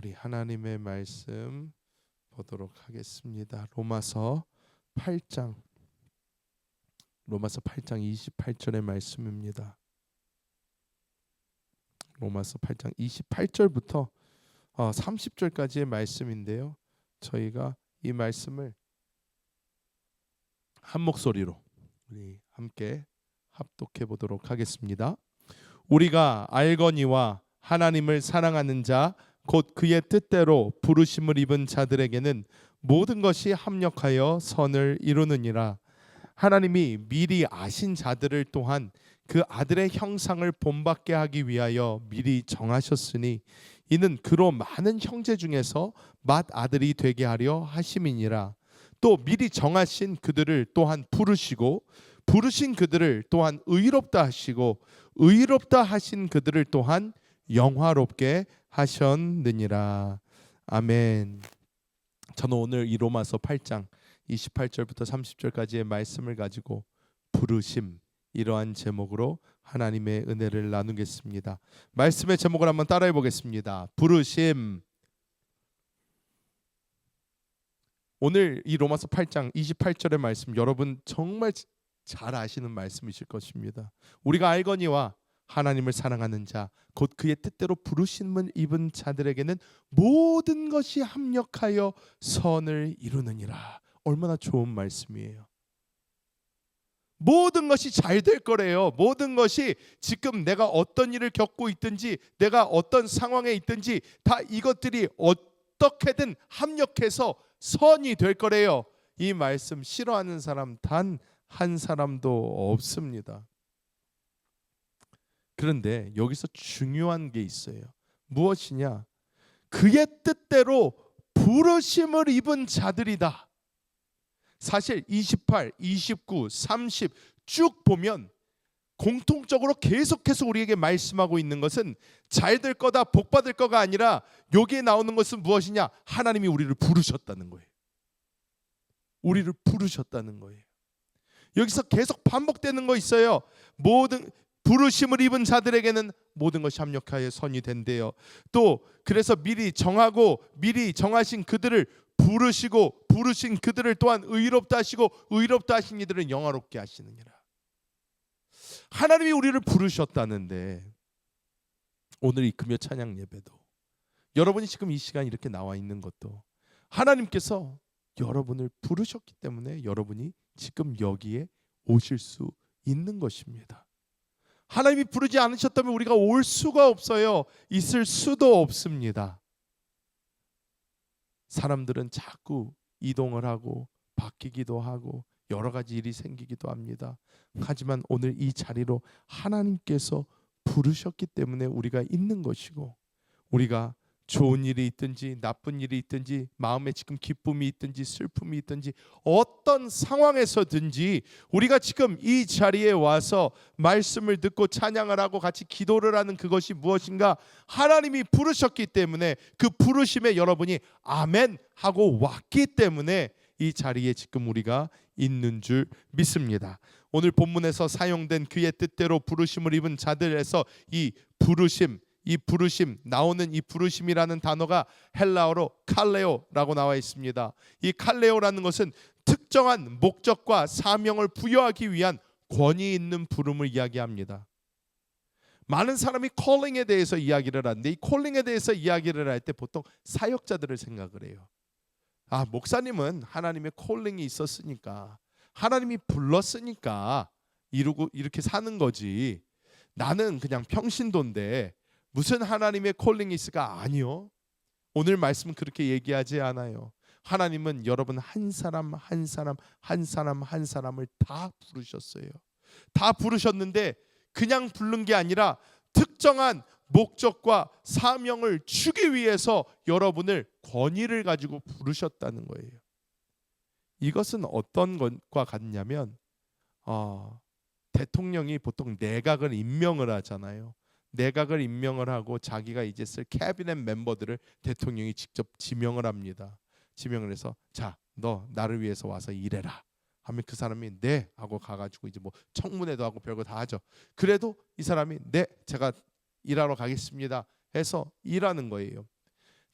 우리 하나님의 말씀 보도록 하겠습니다. 로마서 8장 28절의 말씀입니다. 로마서 8장 28절부터 30절까지의 말씀인데요. 저희가 이 말씀을 한 목소리로 우리 함께 합독해 보도록 하겠습니다. 우리가 알거니와 하나님을 사랑하는 자 곧 그의 뜻대로 부르심을 입은 자들에게는 모든 것이 합력하여 선을 이루느니라. 하나님이 미리 아신 자들을 또한 그 아들의 형상을 본받게 하기 위하여 미리 정하셨으니 이는 그로 많은 형제 중에서 맏아들이 되게 하려 하심이니라. 또 미리 정하신 그들을 또한 부르시고 부르신 그들을 또한 의롭다 하시고 의롭다 하신 그들을 또한 영화롭게 하셨느니라. 아멘. 저는 오늘 이 로마서 8장 28절부터 30절까지의 말씀을 가지고 부르심, 이러한 제목으로 하나님의 은혜를 나누겠습니다. 말씀의 제목을 한번 따라해 보겠습니다. 부르심. 오늘 이 로마서 8장 28절의 말씀, 여러분 정말 잘 아시는 말씀이실 것입니다. 우리가 알거니와 하나님을 사랑하는 자 곧 그의 뜻대로 부르심을 입은 자들에게는 모든 것이 합력하여 선을 이루느니라. 얼마나 좋은 말씀이에요. 모든 것이 잘 될 거래요. 모든 것이 지금 내가 어떤 일을 겪고 있든지 내가 어떤 상황에 있든지 다 이것들이 어떻게든 합력해서 선이 될 거래요. 이 말씀 싫어하는 사람 단 한 사람도 없습니다. 그런데 여기서 중요한 게 있어요. 무엇이냐? 그의 뜻대로 부르심을 입은 자들이다. 사실 28, 29, 30 쭉 보면 공통적으로 계속해서 우리에게 말씀하고 있는 것은 잘 될 거다, 복 받을 거가 아니라 여기에 나오는 것은 무엇이냐? 하나님이 우리를 부르셨다는 거예요. 우리를 부르셨다는 거예요. 여기서 계속 반복되는 거 있어요. 모든 부르심을 입은 자들에게는 모든 것이 합력하여 선이 된대요. 또 그래서 미리 정하고 미리 정하신 그들을 부르시고 부르신 그들을 또한 의롭다 하시고 의롭다 하신 이들은 영화롭게 하시느니라. 하나님이 우리를 부르셨다는데 오늘 이 금요 찬양 예배도 여러분이 지금 이 시간 이렇게 나와 있는 것도 하나님께서 여러분을 부르셨기 때문에 여러분이 지금 여기에 오실 수 있는 것입니다. 하나님이 부르지 않으셨다면 우리가 올 수가 없어요. 있을 수도 없습니다. 사람들은 자꾸 이동을 하고 바뀌기도 하고 여러 가지 일이 생기기도 합니다. 하지만 오늘 이 자리로 하나님께서 부르셨기 때문에 우리가 있는 것이고, 우리가 좋은 일이 있든지 나쁜 일이 있든지 마음에 지금 기쁨이 있든지 슬픔이 있든지 어떤 상황에서든지 우리가 지금 이 자리에 와서 말씀을 듣고 찬양을 하고 같이 기도를 하는 그것이 무엇인가? 하나님이 부르셨기 때문에 그 부르심에 여러분이 아멘 하고 왔기 때문에 이 자리에 지금 우리가 있는 줄 믿습니다. 오늘 본문에서 사용된 그의 뜻대로 부르심을 입은 자들에서 이 부르심 나오는 이 부르심이라는 단어가 헬라어로 칼레오라고 나와 있습니다. 이 칼레오라는 것은 특정한 목적과 사명을 부여하기 위한 권위 있는 부름을 이야기합니다. 많은 사람이 콜링에 대해서 이야기를 하는데 이 콜링에 대해서 이야기를 할 때 보통 사역자들을 생각을 해요. 목사님은 하나님의 콜링이 있었으니까 하나님이 불렀으니까 이렇게 사는 거지. 나는 그냥 평신도인데 무슨 하나님의 콜링이 있을까? 아니요. 오늘 말씀은 그렇게 얘기하지 않아요. 하나님은 여러분 한 사람 한 사람을 다 부르셨어요. 다 부르셨는데 그냥 부른 게 아니라 특정한 목적과 사명을 주기 위해서 여러분을 권위를 가지고 부르셨다는 거예요. 이것은 어떤 것과 같냐면 대통령이 보통 내각을 임명을 하잖아요. 내각을 임명을 하고 자기가 이제 쓸 캐비넷 멤버들을 대통령이 직접 지명을 합니다. 지명을 해서 자, 너 나를 위해서 와서 일해라 하면 그 사람이 네 하고 가가지고 이제 뭐 청문회도 하고 별거 다 하죠. 그래도 이 사람이 네 제가 일하러 가겠습니다 해서 일하는 거예요.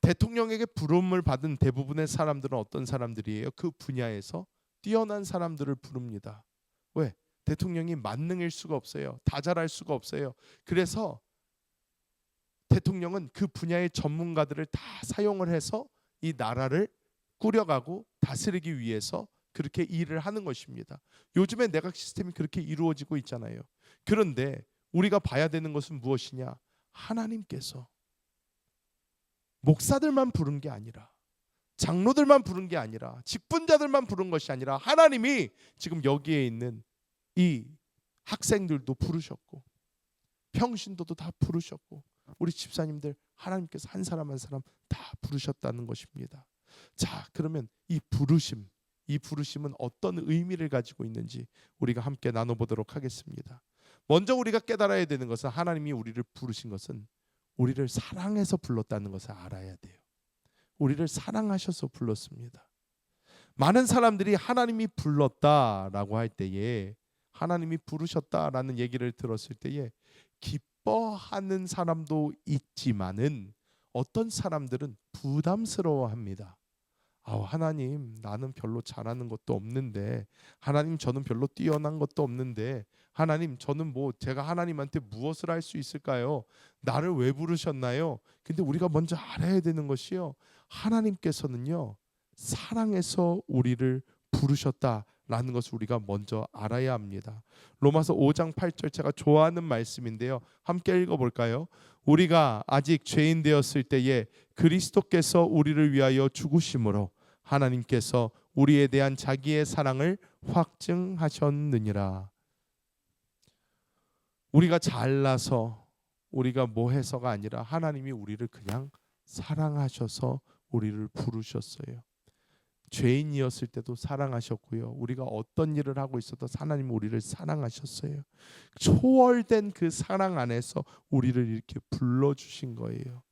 대통령에게 부름을 받은 대부분의 사람들은 어떤 사람들이에요? 그 분야에서 뛰어난 사람들을 부릅니다. 왜? 대통령이 만능일 수가 없어요. 다 잘할 수가 없어요. 그래서 대통령은 그 분야의 전문가들을 다 사용을 해서 이 나라를 꾸려가고 다스리기 위해서 그렇게 일을 하는 것입니다. 요즘에 내각 시스템이 그렇게 이루어지고 있잖아요. 그런데 우리가 봐야 되는 것은 무엇이냐? 하나님께서 목사들만 부른 게 아니라, 장로들만 부른 게 아니라, 직분자들만 부른 것이 아니라 하나님이 지금 여기에 있는 이 학생들도 부르셨고 평신도도 다 부르셨고 우리 집사님들 하나님께서 한 사람 한 사람 다 부르셨다는 것입니다. 자, 그러면 이 부르심은 어떤 의미를 가지고 있는지 우리가 함께 나눠보도록 하겠습니다. 먼저 우리가 깨달아야 되는 것은 하나님이 우리를 부르신 것은 우리를 사랑해서 불렀다는 것을 알아야 돼요. 우리를 사랑하셔서 불렀습니다. 많은 사람들이 하나님이 불렀다라고 할 때에, 하나님이 부르셨다라는 얘기를 들었을 때에 기뻐하는 사람도 있지만은 어떤 사람들은 부담스러워합니다. 하나님, 나는 별로 잘하는 것도 없는데, 하나님, 저는 별로 뛰어난 것도 없는데, 하나님, 저는 제가 하나님한테 무엇을 할 수 있을까요? 나를 왜 부르셨나요? 근데 우리가 먼저 알아야 되는 것이요, 하나님께서는요 사랑해서 우리를 부르셨다라는 것을 우리가 먼저 알아야 합니다. 로마서 5장 8절, 제가 좋아하는 말씀인데요, 함께 읽어볼까요? 우리가 아직 죄인 되었을 때에 그리스도께서 우리를 위하여 죽으심으로 하나님께서 우리에 대한 자기의 사랑을 확증하셨느니라. 우리가 잘나서 우리가 해서가 아니라 하나님이 우리를 그냥 사랑하셔서 우리를 부르셨어요. 죄인이었을 때도 사랑하셨고요, 우리가 어떤 일을 하고 있어도 하나님 우리를 사랑하셨어요. 초월된 그 사랑 안에서 우리를 이렇게 불러주신 거예요.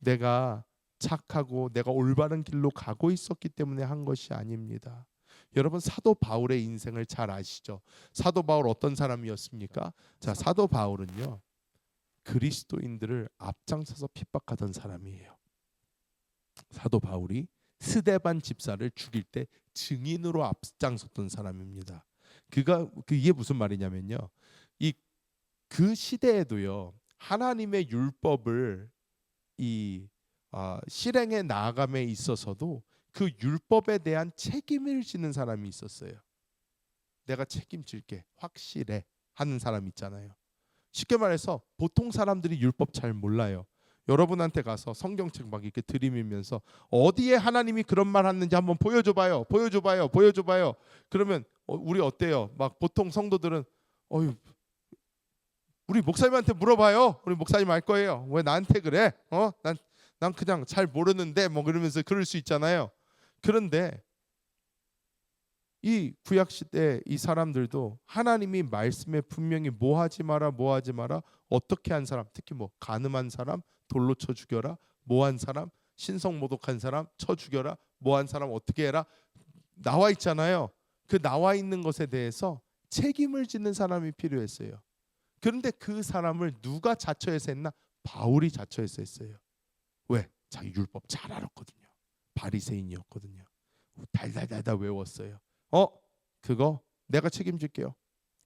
내가 착하고 내가 올바른 길로 가고 있었기 때문에 한 것이 아닙니다. 여러분, 사도 바울의 인생을 잘 아시죠? 사도 바울 어떤 사람이었습니까? 자, 사도 바울은요 그리스도인들을 앞장서서 핍박하던 사람이에요. 사도 바울이 스데반 집사를 죽일 때 증인으로 앞장섰던 사람입니다. 이게 무슨 말이냐면요, 그 시대에도요 하나님의 율법을 실행해 나아감에 있어서도 그 율법에 대한 책임을 지는 사람이 있었어요. 내가 책임질게, 확실해 하는 사람 있잖아요. 쉽게 말해서 보통 사람들이 율법 잘 몰라요. 여러분한테 가서 성경책 막 이렇게 들이밀면서 어디에 하나님이 그런 말 하는지 한번 보여줘봐요. 그러면 우리 어때요? 막 보통 성도들은 우리 목사님한테 물어봐요. 우리 목사님 알 거예요. 왜 나한테 그래? 난 그냥 잘 모르는데 그러면서 그럴 수 있잖아요. 그런데 이 구약 시대 이 사람들도 하나님이 말씀에 분명히 하지 마라 어떻게 한 사람, 특히 간음한 사람 돌로 쳐 죽여라, 한 사람 신성 모독한 사람 쳐 죽여라, 한 사람 어떻게 해라 나와 있잖아요. 그 나와 있는 것에 대해서 책임을 지는 사람이 필요했어요. 그런데 그 사람을 누가 자처해서 했나? 바울이 자처해서 했어요. 왜? 자기 율법 잘 알았거든요. 바리새인이었거든요. 달달달달 외웠어요. 그거 내가 책임질게요.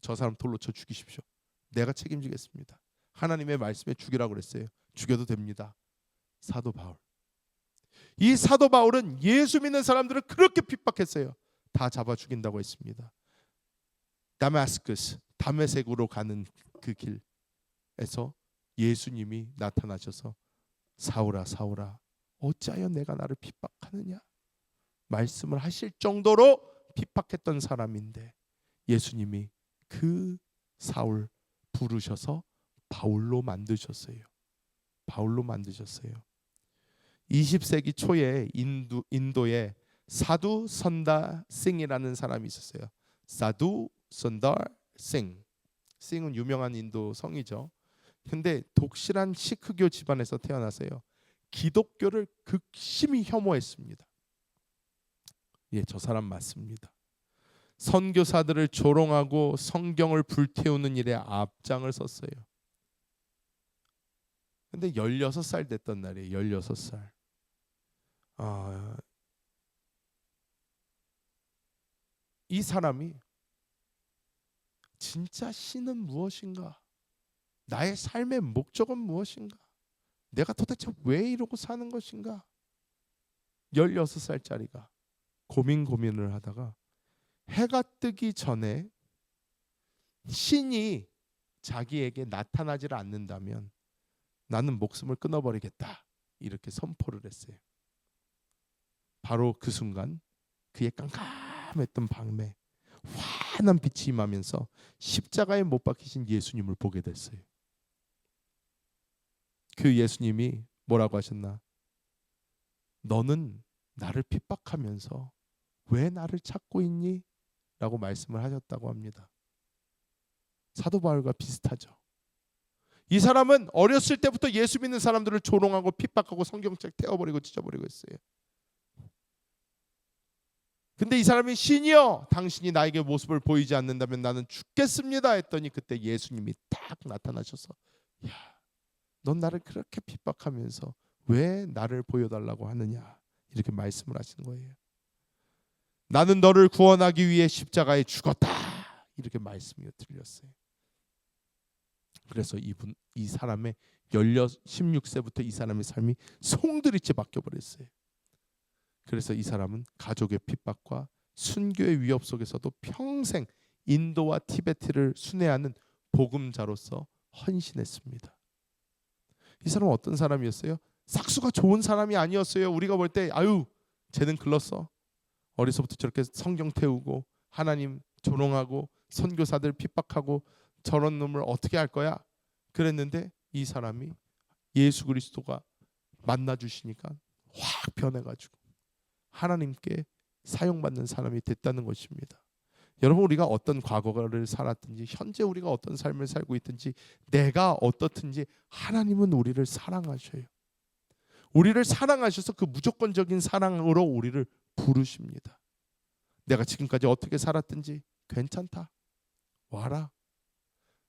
저 사람 돌로 쳐 죽이십시오. 내가 책임지겠습니다. 하나님의 말씀에 죽이라고 그랬어요. 죽여도 됩니다. 사도 바울. 이 사도 바울은 예수 믿는 사람들을 그렇게 핍박했어요. 다 잡아 죽인다고 했습니다. 다메스커스, 다메섹으로 가는 그 길에서 예수님이 나타나셔서 사울아 사울아 어찌하여 내가 나를 핍박하느냐 말씀을 하실 정도로 핍박했던 사람인데 예수님이 그 사울 부르셔서 바울로 만드셨어요. 20세기 초에 인도에 사두 선다 싱이라는 사람이 있었어요. 사두 선다 싱. 싱은 유명한 인도 성이죠. 근데 독실한 시크교 집안에서 태어나서요 기독교를 극심히 혐오했습니다. 저 사람 맞습니다. 선교사들을 조롱하고 성경을 불태우는 일에 앞장을 섰어요. 근데 16살 됐던 날이에요. 16살. 아, 이 사람이 진짜 신은 무엇인가? 나의 삶의 목적은 무엇인가? 내가 도대체 왜 이러고 사는 것인가? 16살짜리가 고민을 하다가 해가 뜨기 전에 신이 자기에게 나타나지를 않는다면 나는 목숨을 끊어버리겠다. 이렇게 선포를 했어요. 바로 그 순간 그의 깜깜했던 밤에 환한 빛이 임하면서 십자가에 못 박히신 예수님을 보게 됐어요. 그 예수님이 뭐라고 하셨나? 너는 나를 핍박하면서 왜 나를 찾고 있니? 라고 말씀을 하셨다고 합니다. 사도 바울과 비슷하죠. 이 사람은 어렸을 때부터 예수 믿는 사람들을 조롱하고 핍박하고 성경책 태워버리고 찢어버리고 했어요. 근데 이 사람이 신이여 당신이 나에게 모습을 보이지 않는다면 나는 죽겠습니다 했더니 그때 예수님이 딱 나타나셔서 야, 넌 나를 그렇게 핍박하면서 왜 나를 보여달라고 하느냐 이렇게 말씀을 하시는 거예요. 나는 너를 구원하기 위해 십자가에 죽었다 이렇게 말씀이 들렸어요. 그래서 이 사람의 16세부터 이 사람의 삶이 송두리째 바뀌어버렸어요. 그래서 이 사람은 가족의 핍박과 순교의 위협 속에서도 평생 인도와 티베트를 순회하는 복음자로서 헌신했습니다. 이 사람은 어떤 사람이었어요? 삭수가 좋은 사람이 아니었어요. 우리가 볼 때 아유 쟤는 글렀어. 어려서부터 저렇게 성경 태우고 하나님 조롱하고 선교사들 핍박하고 저런 놈을 어떻게 할 거야? 그랬는데 이 사람이 예수 그리스도가 만나 주시니까 확 변해가지고 하나님께 사용받는 사람이 됐다는 것입니다. 여러분 우리가 어떤 과거를 살았든지 현재 우리가 어떤 삶을 살고 있든지 내가 어떻든지 하나님은 우리를 사랑하셔요. 우리를 사랑하셔서 그 무조건적인 사랑으로 우리를 부르십니다. 내가 지금까지 어떻게 살았든지 괜찮다. 와라.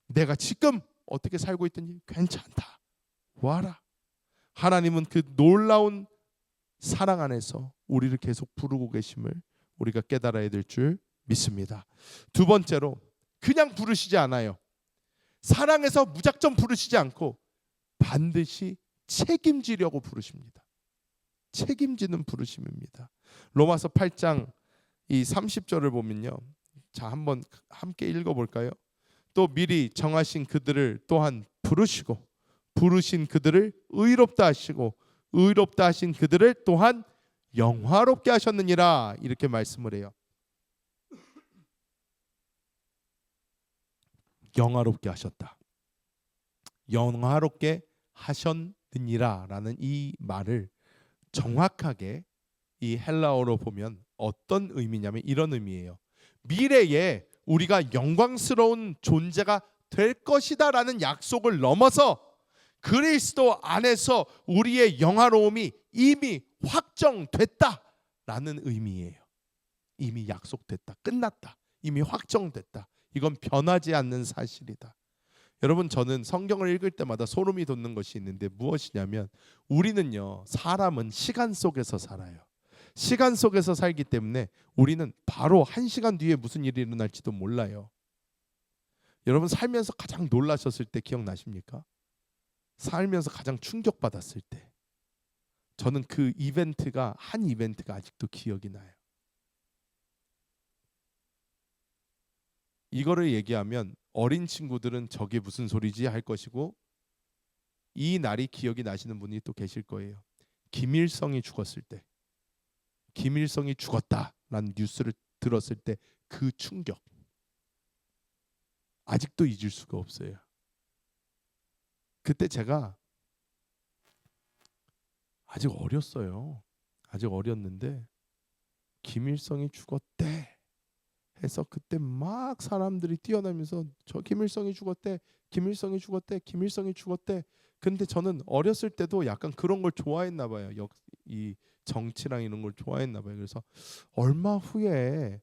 내가 지금 어떻게 살고 있든지 괜찮다. 와라. 하나님은 그 놀라운 사랑 안에서 우리를 계속 부르고 계심을 우리가 깨달아야 될 줄 믿습니다. 두 번째로 그냥 부르시지 않아요. 사랑해서 무작정 부르시지 않고 반드시 책임지려고 부르십니다. 책임지는 부르심입니다. 로마서 8장 이 30절을 보면요. 자, 한번 함께 읽어볼까요? 또 미리 정하신 그들을 또한 부르시고 부르신 그들을 의롭다 하시고 의롭다 하신 그들을 또한 영화롭게 하셨느니라 이렇게 말씀을 해요. 영화롭게 하셨다. 영화롭게 하셨느니라 라는 이 말을 정확하게 이 헬라어로 보면 어떤 의미냐면 이런 의미예요. 미래에 우리가 영광스러운 존재가 될 것이다 라는 약속을 넘어서 그리스도 안에서 우리의 영화로움이 이미 확정됐다 라는 의미예요. 이미 약속됐다. 끝났다. 이미 확정됐다. 이건 변하지 않는 사실이다. 여러분 저는 성경을 읽을 때마다 소름이 돋는 것이 있는데 무엇이냐면 우리는요 사람은 시간 속에서 살아요. 시간 속에서 살기 때문에 우리는 바로 1시간 뒤에 무슨 일이 일어날지도 몰라요. 여러분 살면서 가장 놀라셨을 때 기억나십니까? 살면서 가장 충격받았을 때. 저는 그 이벤트가 한 이벤트가 아직도 기억이 나요. 이거를 얘기하면 어린 친구들은 저게 무슨 소리지 할 것이고 이 날이 기억이 나시는 분이 또 계실 거예요. 김일성이 죽었을 때 김일성이 죽었다라는 뉴스를 들었을 때 그 충격 아직도 잊을 수가 없어요. 그때 제가 아직 어렸어요. 아직 어렸는데 김일성이 죽었대 해서 그때 막 사람들이 뛰어나면서 저 김일성이 죽었대, 김일성이 죽었대, 김일성이 죽었대. 근데 저는 어렸을 때도 약간 그런 걸 좋아했나 봐요. 이 정치랑 이런 걸 좋아했나 봐요. 그래서 얼마 후에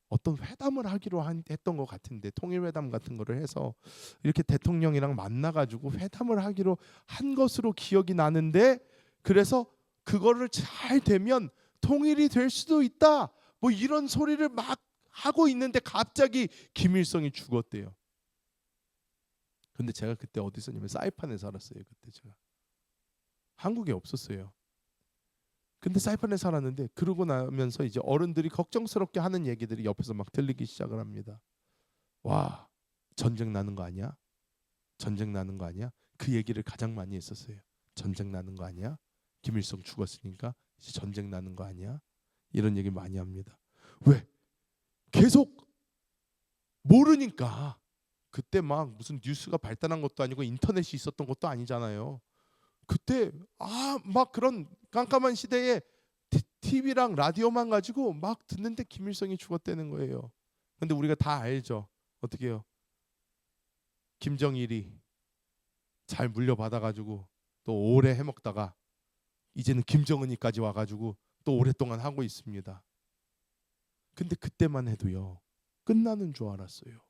어떤 회담을 하기로 했던 것 같은데 통일회담 같은 거를 해서 이렇게 대통령이랑 만나가지고 회담을 하기로 한 것으로 기억이 나는데 그래서 그거를 잘 되면 통일이 될 수도 있다. 뭐 이런 소리를 막 하고 있는데 갑자기 김일성이 죽었대요. 근데 제가 그때 어디 있었냐면 사이판에 살았어요. 그때 제가 한국에 없었어요. 근데 사이판에 살았는데 그러고 나면서 이제 어른들이 걱정스럽게 하는 얘기들이 옆에서 막 들리기 시작을 합니다. 와, 전쟁 나는 거 아니야? 전쟁 나는 거 아니야? 그 얘기를 가장 많이 했었어요. 전쟁 나는 거 아니야? 김일성 죽었으니까 이제 전쟁 나는 거 아니야? 이런 얘기 많이 합니다. 왜? 계속 모르니까. 그때 막 무슨 뉴스가 발달한 것도 아니고 인터넷이 있었던 것도 아니잖아요. 그때 막 그런 깜깜한 시대에 TV랑 라디오만 가지고 막 듣는데 김일성이 죽었다는 거예요. 근데 우리가 다 알죠. 어떻게 해요? 김정일이 잘 물려받아가지고 또 오래 해먹다가 이제는 김정은이까지 와가지고 또 오랫동안 하고 있습니다. 근데 그때만 해도요, 끝나는 줄 알았어요.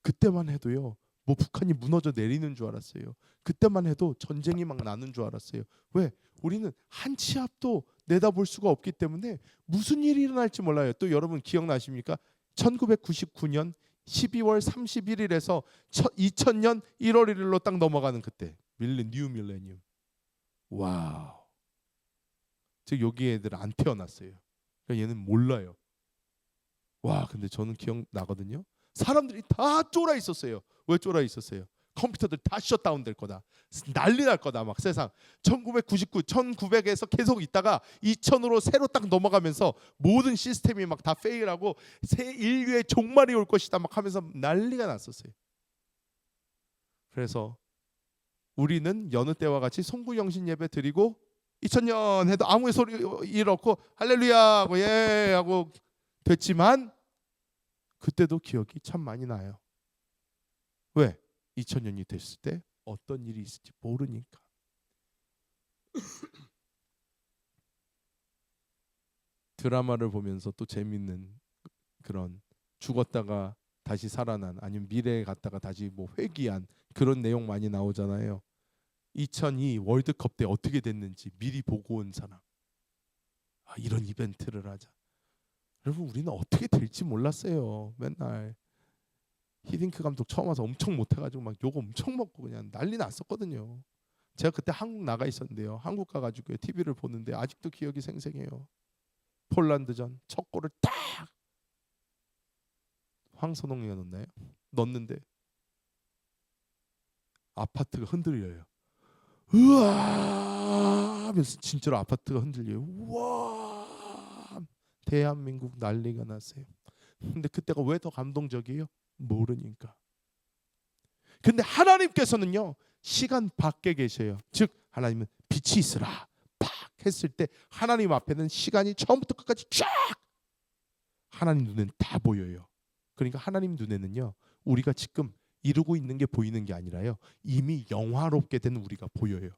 그때만 해도요, 뭐 북한이 무너져 내리는 줄 알았어요. 그때만 해도 전쟁이 막 나는 줄 알았어요. 왜? 우리는 한 치 앞도 내다볼 수가 없기 때문에 무슨 일이 일어날지 몰라요. 또 여러분 기억나십니까? 1999년 12월 31일에서 2000년 1월 1일로 딱 넘어가는 그때 뉴 밀레니엄. 와우. 즉 여기 애들 안 태어났어요. 그러니까 얘는 몰라요. 와, 근데 저는 기억나거든요. 사람들이 다 쫄아 있었어요. 왜 쫄아 있었어요? 컴퓨터들 다 셧다운 될 거다. 난리 날 거다. 막 세상 1999, 1900에서 계속 있다가 2000으로 새로 딱 넘어가면서 모든 시스템이 막 다 페일하고 새 인류의 종말이 올 것이다 막 하면서 난리가 났었어요. 그래서 우리는 여느 때와 같이 송구영신 예배 드리고 2000년 해도 아무 소리 일 없고 할렐루야 하고 예 하고 됐지만 그때도 기억이 참 많이 나요. 왜? 2000년이 됐을 때 어떤 일이 있을지 모르니까. 드라마를 보면서 또 재밌는 그런 죽었다가 다시 살아난 아니면 미래에 갔다가 다시 뭐 회귀한 그런 내용 많이 나오잖아요. 2002 월드컵 때 어떻게 됐는지 미리 보고 온 사람. 이런 이벤트를 하자. 여러분 우리는 어떻게 될지 몰랐어요. 맨날 히딩크 감독 처음 와서 엄청 못해가지고 막 욕 엄청 먹고 그냥 난리 났었거든요. 제가 그때 한국 나가 있었는데요. 한국 가가지고 TV를 보는데 아직도 기억이 생생해요. 폴란드전 첫 골을 딱 황선홍이가 넣나요? 넣는데 아파트가 흔들려요. 으아 하면서 진짜로 아파트가 흔들려요. 우와 대한민국 난리가 났어요. 근데 그때가 왜 더 감동적이에요? 모르니까. 근데 하나님께서는요 시간 밖에 계셔요. 즉 하나님은 빛이 있으라 팍 했을 때 하나님 앞에는 시간이 처음부터 끝까지 쫙 하나님 눈엔 다 보여요. 그러니까 하나님 눈에는요 우리가 지금 이루고 있는 게 보이는 게 아니라요 이미 영화롭게 된 우리가 보여요.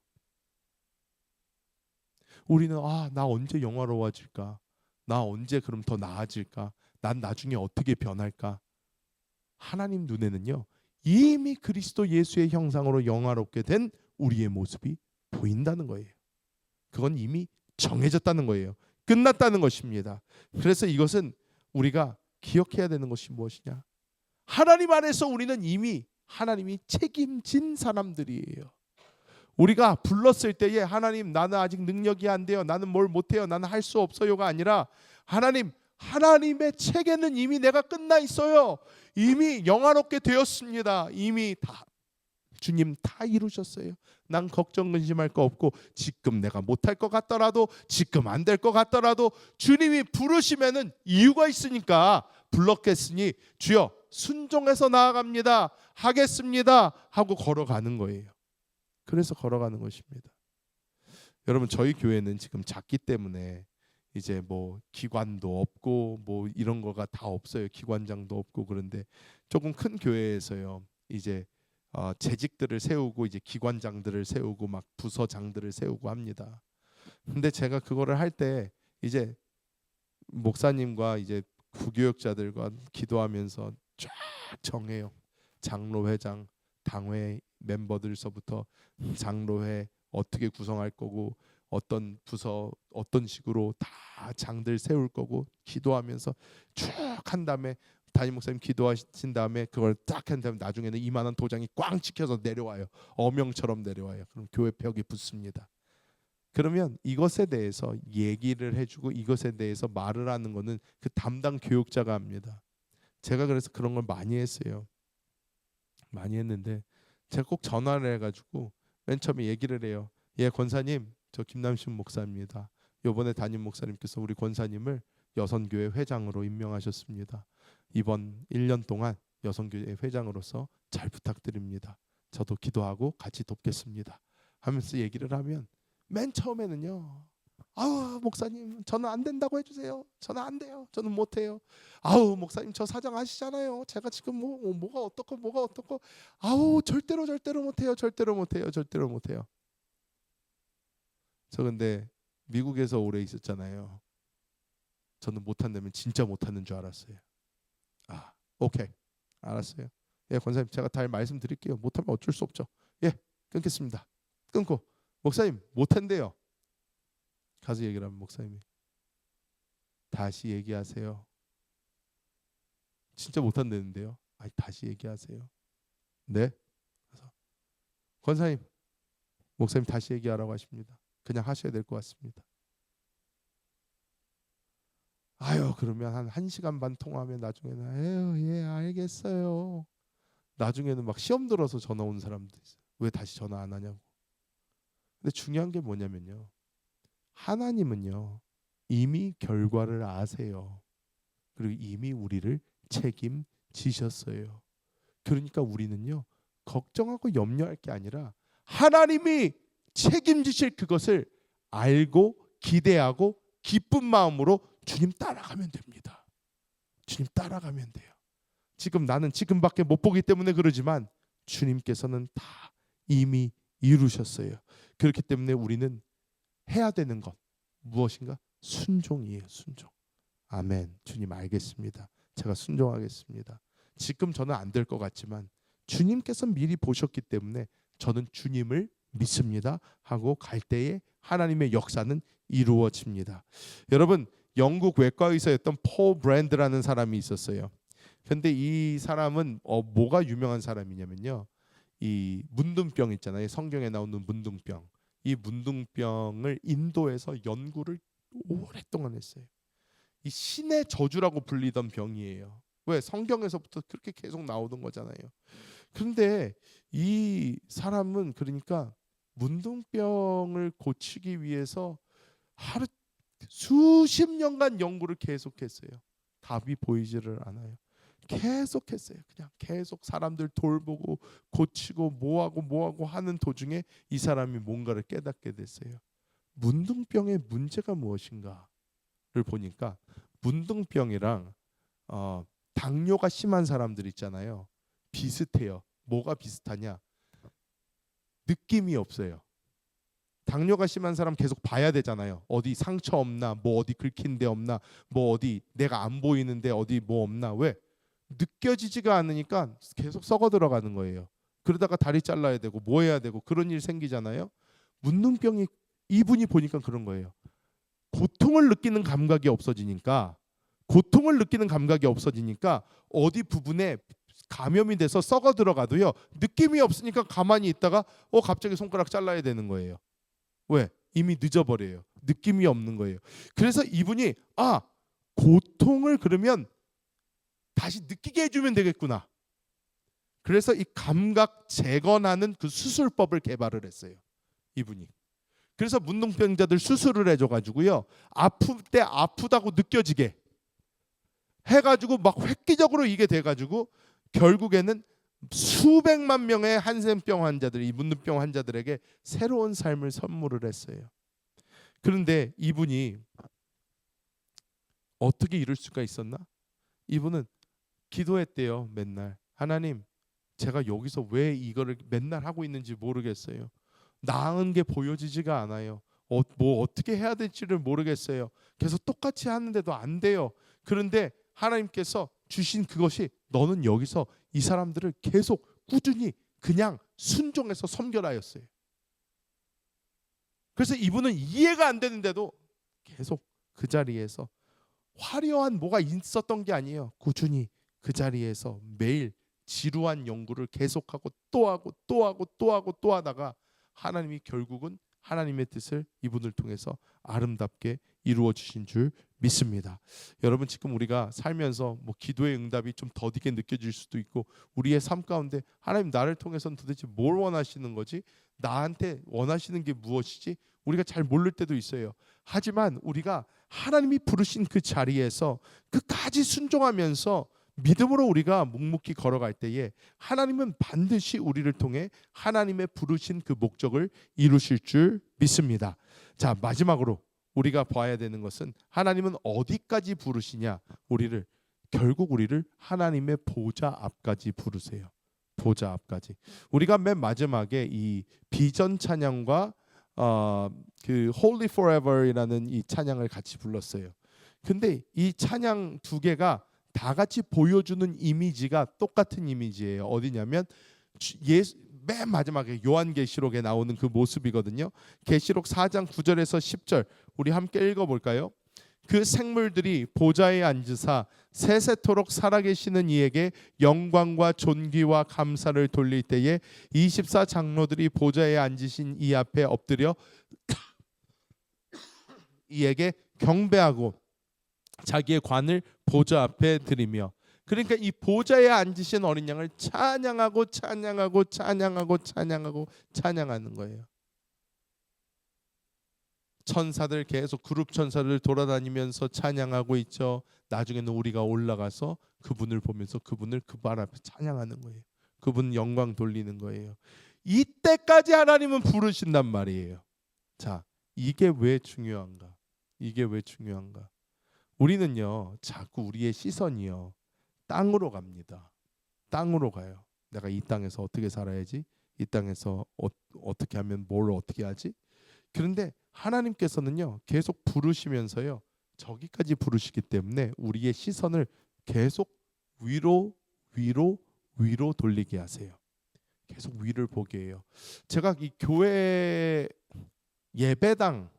우리는 나 언제 영화로워질까? 나 언제 그럼 더 나아질까? 난 나중에 어떻게 변할까? 하나님 눈에는요 이미 그리스도 예수의 형상으로 영화롭게 된 우리의 모습이 보인다는 거예요. 그건 이미 정해졌다는 거예요. 끝났다는 것입니다. 그래서 이것은 우리가 기억해야 되는 것이 무엇이냐? 하나님 안에서 우리는 이미 하나님이 책임진 사람들이에요. 우리가 불렀을 때에 하나님 나는 아직 능력이 안 돼요. 나는 뭘 못해요. 나는 할 수 없어요가 아니라 하나님의 책에는 이미 내가 끝나 있어요. 이미 영화롭게 되었습니다. 이미 다 주님 다 이루셨어요. 난 걱정 근심할 거 없고 지금 내가 못할 것 같더라도 지금 안 될 것 같더라도 주님이 부르시면은 이유가 있으니까 불렀겠으니 주여 순종해서 나아갑니다. 하겠습니다. 하고 걸어가는 거예요. 그래서 걸어가는 것입니다. 여러분 저희 교회는 지금 작기 때문에 이제 뭐 기관도 없고 뭐 이런 거가 다 없어요. 기관장도 없고. 그런데 조금 큰 교회에서요 이제 재직들을 세우고 이제 기관장들을 세우고 막 부서장들을 세우고 합니다. 근데 제가 그거를 할 때 이제 목사님과 이제 부교역자들과 기도하면서 쫙 정해요. 장로 회장, 당회 멤버들서부터 장로회 어떻게 구성할 거고 어떤 부서 어떤 식으로 다 장들 세울 거고 기도하면서 쭉 한 다음에 담임 목사님 기도하신 다음에 그걸 딱 한 다음에 나중에는 이만한 도장이 꽝 찍혀서 내려와요. 어명처럼 내려와요. 그럼 교회 벽이 붙습니다. 그러면 이것에 대해서 얘기를 해주고 이것에 대해서 말을 하는 거는 그 담당 교육자가 합니다. 제가 그래서 그런 걸 많이 했어요. 많이 했는데 제가 꼭 전화를 해가지고 맨 처음에 얘기를 해요. 예, 권사님, 저 김남신 목사입니다. 요번에 담임 목사님께서 우리 권사님을 여선교회 회장으로 임명하셨습니다. 이번 1년 동안 여선교회 회장으로서 잘 부탁드립니다. 저도 기도하고 같이 돕겠습니다. 하면서 얘기를 하면 맨 처음에는요. 아우 목사님 저는 안 된다고 해주세요. 저는 안 돼요. 저는 못해요. 아우 목사님 저 사장 아시잖아요. 제가 지금 뭐가 어떻고 아우 절대로 못해요. 절대로 못해요. 저 근데 미국에서 오래 있었잖아요. 저는 못한다면 진짜 못하는 줄 알았어요. 아 오케이 알았어요. 예 권사님 제가 다 말씀드릴게요. 못하면 어쩔 수 없죠. 예 끊겠습니다. 끊고 목사님 못한대요. 가서 얘기를 하면 목사님이 다시 얘기하세요. 진짜 못한다는데요. 아니 다시 얘기하세요. 네. 그래서 권사님 목사님 다시 얘기하라고 하십니다. 그냥 하셔야 될 것 같습니다. 아유 그러면 한 1시간 반 통화하면 나중에는 아유 예 알겠어요. 나중에는 막 시험 들어서 전화 온 사람도 있어요. 왜 다시 전화 안 하냐고. 근데 중요한 게 뭐냐면요. 하나님은요. 이미 결과를 아세요. 그리고 이미 우리를 책임지셨어요. 그러니까 우리는요. 걱정하고 염려할 게 아니라 하나님이 책임지실 그것을 알고 기대하고 기쁜 마음으로 주님 따라가면 됩니다. 주님 따라가면 돼요. 지금 나는 지금밖에 못 보기 때문에 그러지만 주님께서는 다 이미 이루셨어요. 그렇기 때문에 우리는 해야 되는 것 무엇인가? 순종이에요. 순종. 아멘. 주님 알겠습니다. 제가 순종하겠습니다. 지금 저는 안 될 것 같지만 주님께서 미리 보셨기 때문에 저는 주님을 믿습니다 하고 갈 때에 하나님의 역사는 이루어집니다. 여러분 영국 외과 의사였던 폴 브랜드라는 사람이 있었어요. 근데 이 사람은 뭐가 유명한 사람이냐면요. 이 문둥병 있잖아요. 성경에 나오는 문둥병. 이 문둥병을 인도에서 연구를 오랫동안 했어요. 이 신의 저주라고 불리던 병이에요. 왜? 성경에서부터 그렇게 계속 나오던 거잖아요. 그런데 이 사람은 그러니까 문둥병을 고치기 위해서 하루 수십 년간 연구를 계속했어요. 답이 보이지를 않아요. 계속했어요. 그냥 계속 사람들 돌보고 고치고 뭐하고 하는 도중에 이 사람이 뭔가를 깨닫게 됐어요. 문둥병의 문제가 무엇인가를 보니까 문둥병이랑 당뇨가 심한 사람들 있잖아요. 비슷해요. 뭐가 비슷하냐? 느낌이 없어요. 당뇨가 심한 사람 계속 봐야 되잖아요. 어디 상처 없나, 뭐 어디 긁힌 데 없나, 뭐 어디 내가 안 보이는데 어디 뭐 없나. 왜? 느껴지지가 않으니까 계속 썩어 들어가는 거예요. 그러다가 다리 잘라야 되고 뭐 해야 되고 그런 일 생기잖아요. 문둥병이 이분이 보니까 그런 거예요. 고통을 느끼는 감각이 없어지니까 어디 부분에 감염이 돼서 썩어 들어가도요. 느낌이 없으니까 가만히 있다가 갑자기 손가락 잘라야 되는 거예요. 왜? 이미 늦어버려요. 느낌이 없는 거예요. 그래서 이분이 고통을 그러면 다시 느끼게 해주면 되겠구나. 그래서 이 감각 재건하는 그 수술법을 개발을 했어요. 이분이. 그래서 문둥병자들 수술을 해줘가지고요. 아플 때 아프다고 느껴지게 해가지고 막 획기적으로 이게 돼가지고 결국에는 수백만 명의 한센병 환자들, 이 문둥병 환자들에게 새로운 삶을 선물을 했어요. 그런데 이분이 어떻게 이럴 수가 있었나? 이분은 기도했대요. 맨날 하나님 제가 여기서 왜 이거를 맨날 하고 있는지 모르겠어요. 나은 게 보여지지가 않아요. 뭐 어떻게 해야 될지를 모르겠어요. 계속 똑같이 하는데도 안 돼요. 그런데 하나님께서 주신 그것이 너는 여기서 이 사람들을 계속 꾸준히 그냥 순종해서 섬겨라였어요. 그래서 이분은 이해가 안 되는데도 계속 그 자리에서 화려한 뭐가 있었던 게 아니에요. 꾸준히 그 자리에서 매일 지루한 연구를 계속하고 또 하고 또 하고 또 하고 또 하다가 하나님이 결국은 하나님의 뜻을 이분을 통해서 아름답게 이루어 주신 줄 믿습니다. 여러분 지금 우리가 살면서 뭐 기도의 응답이 좀 더디게 느껴질 수도 있고 우리의 삶 가운데 하나님 나를 통해서는 도대체 뭘 원하시는 거지? 나한테 원하시는 게 무엇이지? 우리가 잘 모를 때도 있어요. 하지만 우리가 하나님이 부르신 그 자리에서 끝까지 순종하면서 믿음으로 우리가 묵묵히 걸어갈 때에 하나님은 반드시 우리를 통해 하나님의 부르신 그 목적을 이루실 줄 믿습니다. 자, 마지막으로 우리가 봐야 되는 것은 하나님은 어디까지 부르시냐? 결국 우리를 하나님의 보좌 앞까지 부르세요. 보좌 앞까지. 우리가 맨 마지막에 이 비전 찬양과 그 Holy Forever이라는 이 찬양을 같이 불렀어요. 근데 이 찬양 두 개가 다 같이 보여주는 이미지가 똑같은 이미지예요. 어디냐면 맨 마지막에 요한계시록에 나오는 그 모습이거든요. 계시록 4장 9절에서 10절 우리 함께 읽어볼까요? 그 생물들이 보좌에 앉으사 세세토록 살아계시는 이에게 영광과 존귀와 감사를 돌릴 때에 24 장로들이 보좌에 앉으신 이 앞에 엎드려 이에게 경배하고 자기의 관을 보좌 앞에 드리며, 그러니까 이 보좌에 앉으신 어린 양을 찬양하고 찬양하고 찬양하고 찬양하고 찬양하는 거예요. 천사들 계속 그룹 천사들 돌아다니면서 찬양하고 있죠. 나중에는 우리가 올라가서 그분을 보면서 그분을 그 발 앞에 찬양하는 거예요. 그분 영광 돌리는 거예요. 이때까지 하나님은 부르신단 말이에요. 자, 이게 왜 중요한가? 이게 왜 중요한가? 우리는요, 자꾸 우리의 시선이요, 땅으로 갑니다. 땅으로 가요. 내가 이 땅에서 어떻게 살아야지? 이 땅에서 어떻게 하면 뭘 어떻게 하지? 그런데 하나님께서는요, 계속 부르시면서요, 저기까지 부르시기 때문에 우리의 시선을 계속 위로 돌리게 하세요. 계속 위를 보게 해요. 제가 이 교회 예배당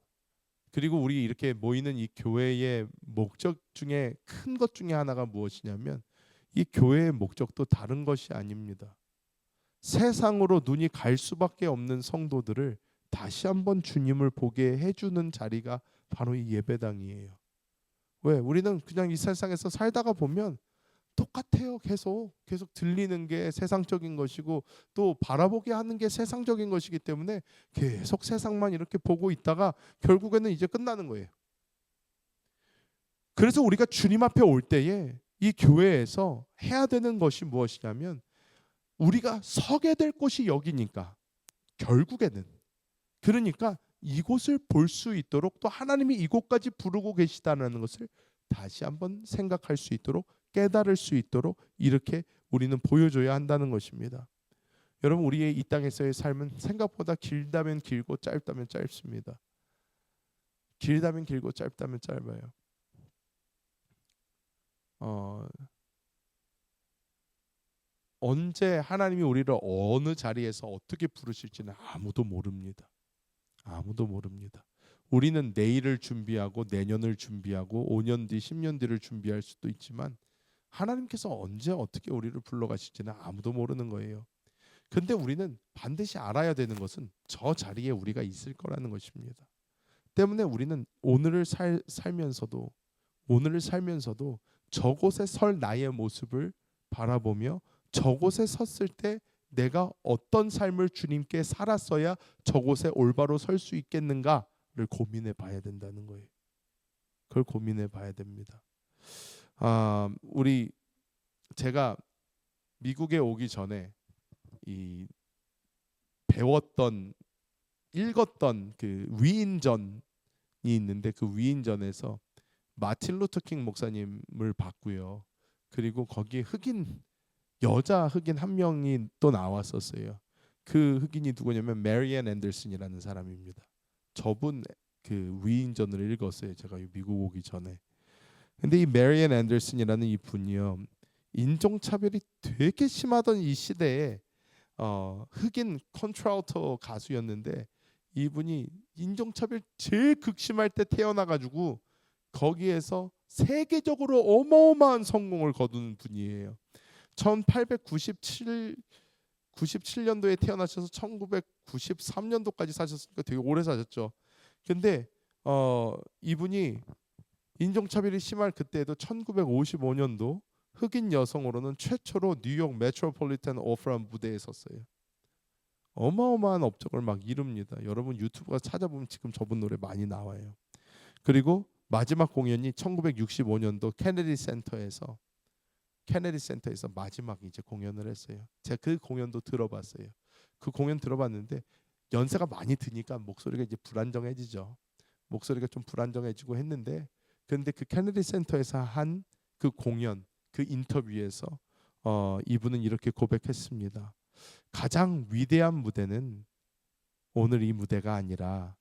그리고 우리 이렇게 모이는 이 교회의 목적 중에 큰 것 중에 하나가 무엇이냐면 이 교회의 목적도 다른 것이 아닙니다. 세상으로 눈이 갈 수밖에 없는 성도들을 다시 한번 주님을 보게 해주는 자리가 바로 이 예배당이에요. 왜? 우리는 그냥 이 세상에서 살다가 보면 똑같아요. 계속 들리는 게 세상적인 것이고 또 바라보게 하는 게 세상적인 것이기 때문에 계속 세상만 이렇게 보고 있다가 결국에는 이제 끝나는 거예요. 그래서 우리가 주님 앞에 올 때에 이 교회에서 해야 되는 것이 무엇이냐면 우리가 서게 될 곳이 여기니까 결국에는, 그러니까 이곳을 볼 수 있도록 또 하나님이 이곳까지 부르고 계시다는 것을 다시 한번 생각할 수 있도록 깨달을 수 있도록 이렇게 우리는 보여줘야 한다는 것입니다. 여러분, 우리의 이 땅에서의 삶은 생각보다 길다면 길고 짧다면 짧습니다. 길다면 길고 짧다면 짧아요. 언제 하나님이 우리를 어느 자리에서 어떻게 부르실지는 아무도 모릅니다. 아무도 모릅니다. 우리는 내일을 준비하고 내년을 준비하고 5년 뒤, 10년 뒤를 준비할 수도 있지만 하나님께서 언제 어떻게 우리를 불러가실지는 아무도 모르는 거예요. 근데 우리는 반드시 알아야 되는 것은 저 자리에 우리가 있을 거라는 것입니다. 때문에 우리는 오늘을 살면서도 저곳에 설 나의 모습을 바라보며 저곳에 섰을 때 내가 어떤 삶을 주님께 살았어야 저곳에 올바로 설 수 있겠는가를 고민해 봐야 된다는 거예요. 그걸 고민해 봐야 됩니다. 제가 미국에 오기 전에 이 배웠던 읽었던 그 위인전이 있는데 그 위인전에서 마틴 루터 킹 목사님을 봤고요. 그리고 거기에 여자 흑인 한 명이 또 나왔었어요. 그 흑인이 누구냐면 메리앤 앤더슨이라는 사람입니다. 저분 그 위인전을 읽었어요. 제가 미국 오기 전에. 근데 이 메리앤 앤더슨이라는 이 분이요, 인종차별이 되게 심하던 이 시대에 흑인 컨트라우터 가수였는데 이분이 인종차별 제일 극심할 때 태어나가지고 거기에서 세계적으로 어마어마한 성공을 거둔 분이에요. 1897년도에 태어나셔서 1993년도까지 사셨으니까 되게 오래 사셨죠. 근데 이분이 인종차별이 심할 그때에도 1955년도 흑인 여성으로는 최초로 뉴욕 메트로폴리탄 오페라 무대에 섰어요. 어마어마한 업적을 막 이룹니다. 여러분 유튜브 가서 찾아보면 지금 저분 노래 많이 나와요. 그리고 마지막 공연이 1965년도 케네디 센터에서 마지막 이제 공연을 했어요. 제가 그 공연도 들어봤어요. 그 공연 들어봤는데 연세가 많이 드니까 목소리가 이제 불안정해지죠. 목소리가 좀 불안정해지고 했는데 근데 그 케네디 센터에서 한 그 공연 그 인터뷰에서 이분은 이렇게 고백했습니다. 가장 위대한 무대는 오늘 이 무대가 아니라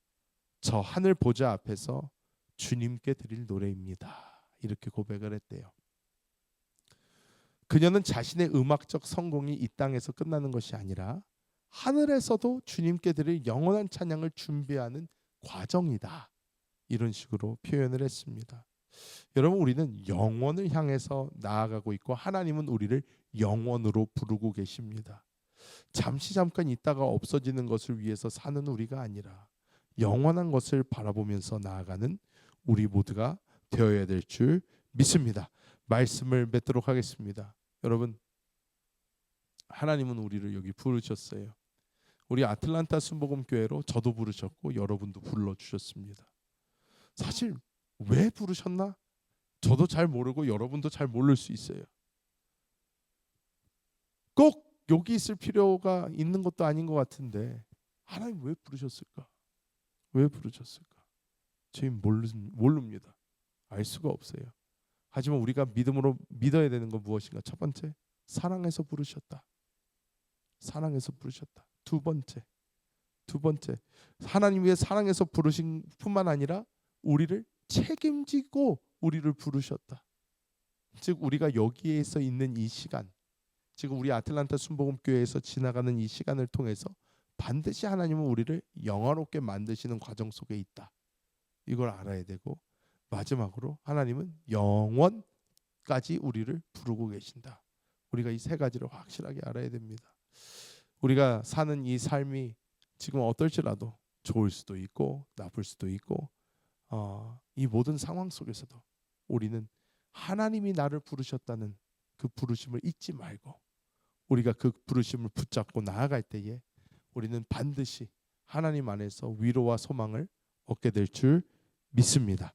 저 하늘 보좌 앞에서 주님께 드릴 노래입니다. 이렇게 고백을 했대요. 그녀는 자신의 음악적 성공이 이 땅에서 끝나는 것이 아니라 하늘에서도 주님께 드릴 영원한 찬양을 준비하는 과정이다. 이런 식으로 표현을 했습니다. 여러분 우리는 영원을 향해서 나아가고 있고 하나님은 우리를 영원으로 부르고 계십니다. 잠깐 있다가 없어지는 것을 위해서 사는 우리가 아니라 영원한 것을 바라보면서 나아가는 우리 모두가 되어야 될 줄 믿습니다. 말씀을 맺도록 하겠습니다. 여러분 하나님은 우리를 여기 부르셨어요. 우리 아틀란타 순복음교회로 저도 부르셨고 여러분도 불러주셨습니다. 사실 왜 부르셨나? 저도 잘 모르고 여러분도 잘 모를 수 있어요. 꼭 여기 있을 필요가 있는 것도 아닌 것 같은데 하나님 왜 부르셨을까? 왜 부르셨을까? 저희는 모릅니다. 알 수가 없어요. 하지만 우리가 믿음으로 믿어야 되는 건 무엇인가? 첫 번째, 사랑해서 부르셨다. 사랑해서 부르셨다. 두 번째, 하나님 위해 사랑해서 부르신 뿐만 아니라 우리를 책임지고 우리를 부르셨다. 즉 우리가 여기에서 있는 이 시간, 지금 우리 아틀란타 순복음교회에서 지나가는 이 시간을 통해서 반드시 하나님은 우리를 영화롭게 만드시는 과정 속에 있다. 이걸 알아야 되고 마지막으로 하나님은 영원까지 우리를 부르고 계신다. 우리가 이 세 가지를 확실하게 알아야 됩니다. 우리가 사는 이 삶이 지금 어떨지라도 좋을 수도 있고 나쁠 수도 있고 이 모든 상황 속에서도 우리는 하나님이 나를 부르셨다는 그 부르심을 잊지 말고 우리가 그 부르심을 붙잡고 나아갈 때에 우리는 반드시 하나님 안에서 위로와 소망을 얻게 될 줄 믿습니다.